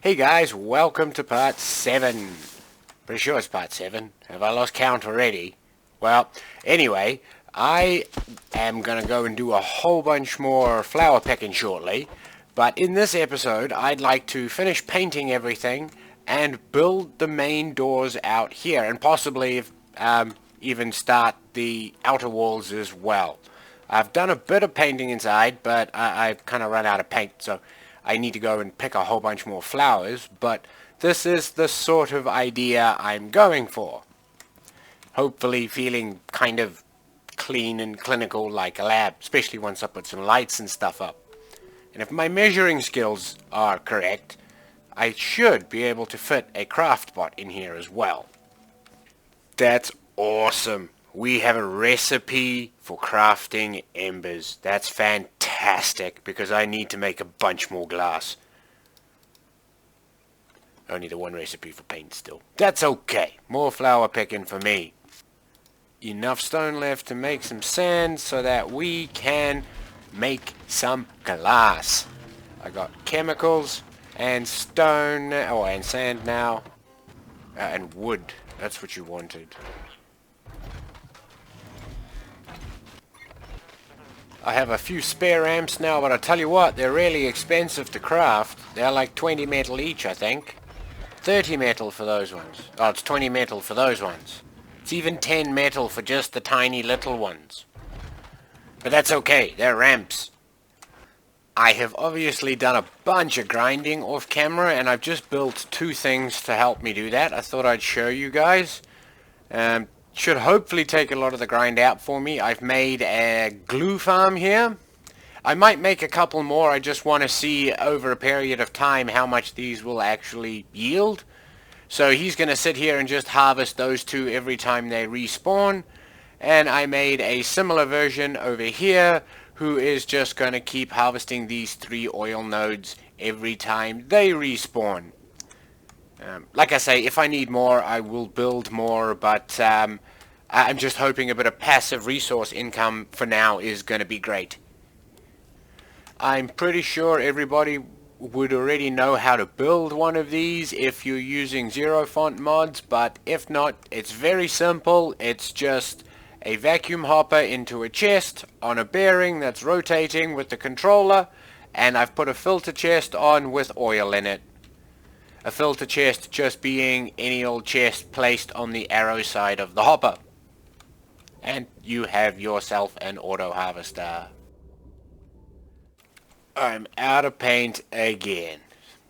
Hey guys, welcome to part 7. Pretty sure it's part 7. Have I lost count already? Well, anyway, I am going to go and do a whole bunch more flower picking shortly. But in this episode, I'd like to finish painting everything and build the main doors out here. And possibly even start the outer walls as well. I've done a bit of painting inside, but I've kind of run out of paint, so I need to go and pick a whole bunch more flowers, but this is the sort of idea I'm going for. Hopefully feeling kind of clean and clinical like a lab, especially once I put some lights and stuff up. And if my measuring skills are correct, I should be able to fit a craft bot in here as well. That's awesome. We have a recipe for crafting embers. That's fantastic because I need to make a bunch more glass. Only the one recipe for paint still. That's okay. More flower picking for me. Enough stone left to make some sand so that we can make some glass. I got chemicals and stone, and sand now. And wood. That's what you wanted. I have a few spare amps now, but I tell you what, they're really expensive to craft. They're like 20 metal each, I think. 30 metal for those ones. Oh, it's 20 metal for those ones. It's even 10 metal for just the tiny little ones. But that's okay, they're amps. I have obviously done a bunch of grinding off camera, and I've just built 2 things to help me do that. I thought I'd show you guys. Should hopefully take a lot of the grind out for me. I've made a glue farm here. I might make a couple more. I just want to see over a period of time how much these will actually yield. So he's going to sit here and just harvest those 2 every time they respawn. And I made a similar version over here who is just going to keep harvesting these 3 oil nodes every time they respawn. Like I say, if I need more, I will build more, but I'm just hoping a bit of passive resource income for now is going to be great. I'm pretty sure everybody would already know how to build one of these if you're using ZeroFont mods, but if not, it's very simple. It's just a vacuum hopper into a chest on a bearing that's rotating with the controller, and I've put a filter chest on with oil in it. A filter chest just being any old chest placed on the arrow side of the hopper. And you have yourself an auto harvester. I'm out of paint again,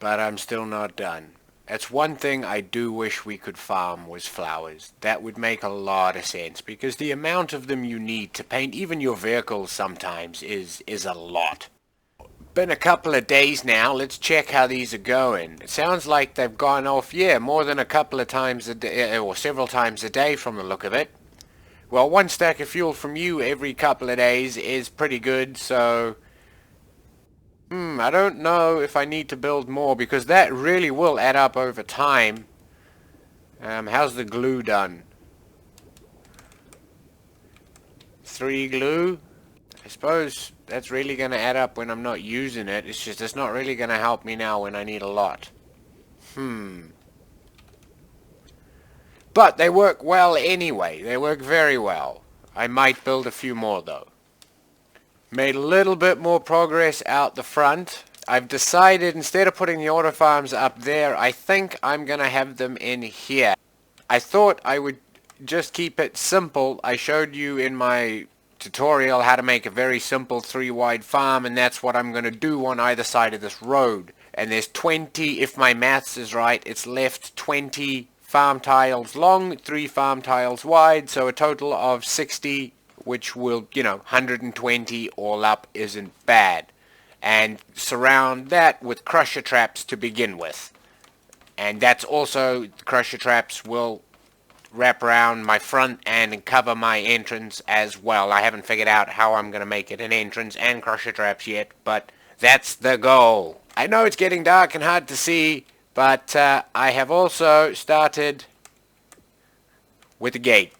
but I'm still not done. That's one thing I do wish we could farm was flowers. That would make a lot of sense because the amount of them you need to paint even your vehicles sometimes is a lot. Been a couple of days now. Let's check how these are going. It sounds like they've gone off, more than a couple of times a day, or several times a day from the look of it. Well, 1 stack of fuel from you every couple of days is pretty good, so I don't know if I need to build more because that really will add up over time. How's the glue done? 3 glue? I suppose that's really going to add up when I'm not using it. It's just it's not really going to help me now when I need a lot. But they work well anyway. They work very well. I might build a few more though. Made a little bit more progress out the front. I've decided instead of putting the auto farms up there, I think I'm going to have them in here. I thought I would just keep it simple. I showed you in my tutorial how to make a very simple 3-wide farm, and that's what I'm going to do on either side of this road. And there's 20, if my maths is right, it's left 20 farm tiles long, 3 farm tiles wide, so a total of 60, which will, 120 all up isn't bad. And surround that with crusher traps to begin with. And that's also, the crusher traps will wrap around my front and cover my entrance as well. I haven't figured out how I'm going to make it an entrance and crusher traps yet, but that's the goal. I know it's getting dark and hard to see, but I have also started with the gate.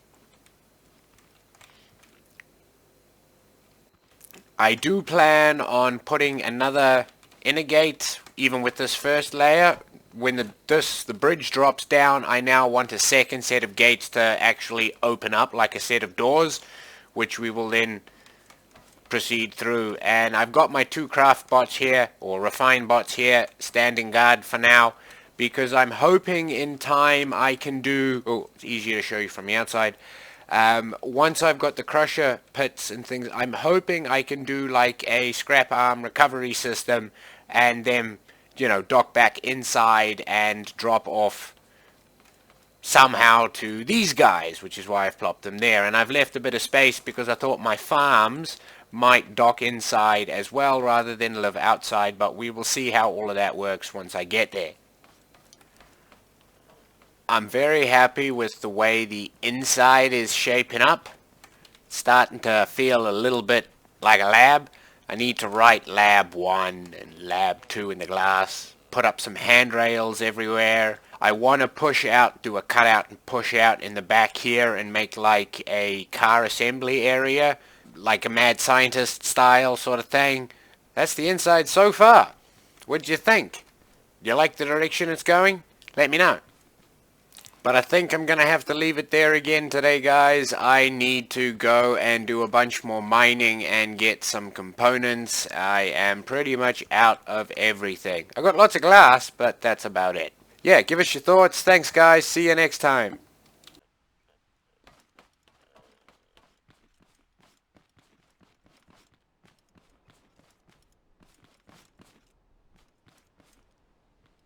I do plan on putting another inner gate even with this first layer, when the bridge drops down, I now want a second set of gates to actually open up like a set of doors, which we will then proceed through. And I've got my 2 craft bots here, or refine bots here, standing guard for now, because I'm hoping in time I can do... Oh, it's easier to show you from the outside. Once I've got the crusher pits and things, I'm hoping I can do like a scrap arm recovery system and then, you know, dock back inside and drop off somehow to these guys, which is why I've plopped them there. And I've left a bit of space because I thought my farms might dock inside as well rather than live outside, but we will see how all of that works once I get there. I'm very happy with the way the inside is shaping up. It's starting to feel a little bit like a lab. I need to write lab 1 and lab 2 in the glass. Put up some handrails everywhere. I want to push out, do a cutout and push out in the back here and make like a car assembly area. Like a mad scientist style sort of thing. That's the inside so far. What'd you think? You like the direction it's going? Let me know. But I think I'm going to have to leave it there again today, guys. I need to go and do a bunch more mining and get some components. I am pretty much out of everything. I've got lots of glass, but that's about it. Yeah, give us your thoughts. Thanks, guys. See you next time.